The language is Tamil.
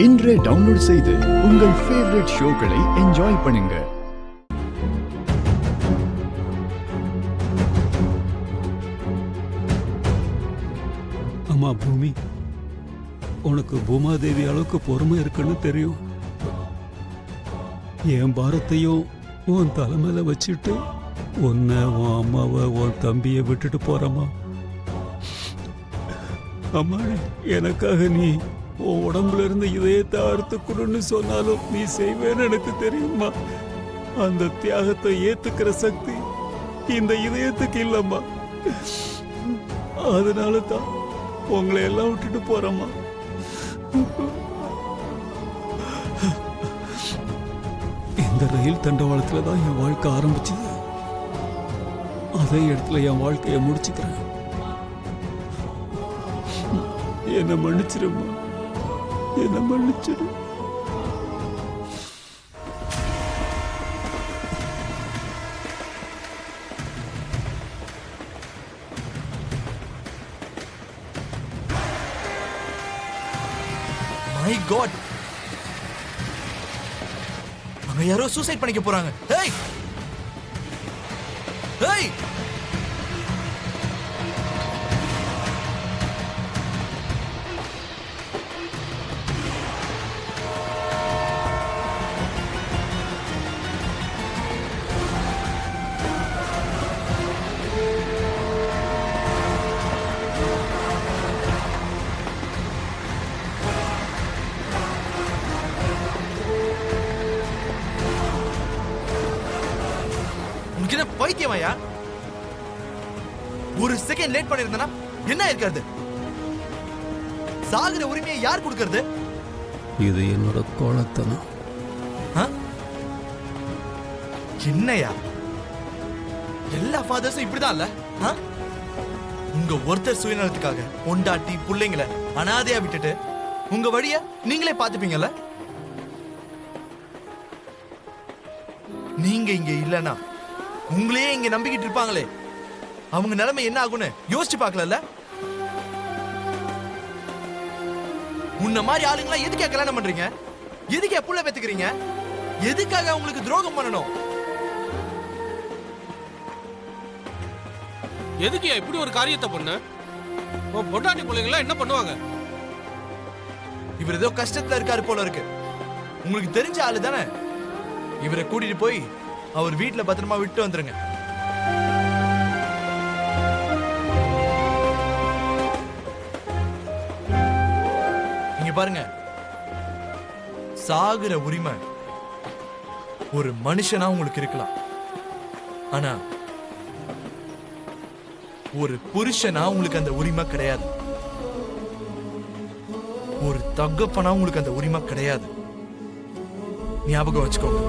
இன்றே டவுன்லோட் செய்து உங்கள் ஃபேவரட் ஷோக்களை என்ஜாய் பண்ணுங்க. அம்மா பூமி, உனக்கு பூமாதேவி அளவுக்கு பொறுமை இருக்குன்னு தெரியும். என் பாரத்தையும் உன் தலைமையில வச்சுட்டு உன்னை, உன் அம்மாவை, உன் தம்பியை விட்டுட்டு போறமா. அம்மா, எனக்காக நீ உன் உடம்புல இருந்து இதயத்தை அறுத்துக்கணும்னு சொன்னாலும் நீ செய்வேன்னு எனக்கு தெரியுமா. அந்த தியாகத்தை ஏத்துக்கிற சக்தி இந்த இதயத்துக்கு இல்லம்மா. அதனால தான் உங்களை எல்லாம் விட்டுட்டு போறேம்மா. இந்த ரயில் தண்டவாளத்துல தான் என் வாழ்க்கை ஆரம்பிச்சது. அதே இடத்துல என் வாழ்க்கையை முடிச்சுக்கிறேன். என்ன மன்னிச்சிருமா, என்ன மன்னிச்சிரு. மை காட், அங்க யாரோ சூசைட் பண்ணிக்க போறாங்க. ஏய் ஏய், உனக்கு என்ன பைத்தியமாயா? ஒரு செகண்ட் லேட் பண்ணிருந்தனா என்ன இருக்காது? சாகுற உரிமையை யார் கொடுக்கறது? இது என்னோட கோலத்தனம். என்னையா, எல்லா ஃபாதர்ஸும் இப்படிதான் இல்ல? உங்க ஒருத்தர் சுயநலத்துக்காக பொண்டாட்டி பிள்ளைங்களை அனாதையா விட்டுட்டு உங்க வழிய நீங்களே பாத்துப்பீங்கல்ல? நீங்க இங்க இல்லனா உங்களையே இங்க நம்பிக்கிட்டு இருப்பாங்களே, அவங்க நிலைமை என்ன ஆகும்னு யோசிச்சு பார்க்கல? உன்ன மாதிரி ஆளுங்களா எதுக்காக கல்யாணம் பண்றீங்க? எதுக்கு புள்ள பெத்துக்கிறீங்க? எதுக்காக உங்களுக்கு துரோகம் பண்ணணும்? எதுக்கு இப்படி ஒரு காரியத்தை பண்ண? பொட்டாட்டி பிள்ளைங்களா என்ன பண்ணுவாங்க? இவர் ஏதோ கஷ்டத்துல இருக்காரு போல இருக்கு. உங்களுக்கு தெரிஞ்ச ஆளு தானே. இவரை கூட்டிட்டு போய் அவர் வீட்டுல பத்திரமா விட்டு வந்துருங்க. இங்க பாருங்க, சாகுற உரிமை ஒரு மனுஷனா உங்களுக்கு இருக்கலாம், ஆனா ஒரு புருஷனா உங்களுக்கு அந்த உரிமை கிடையாது. ஒரு தகப்பனா உங்களுக்கு அந்த உரிமை கிடையாது. ஞாபகம் வச்சுக்கோங்க.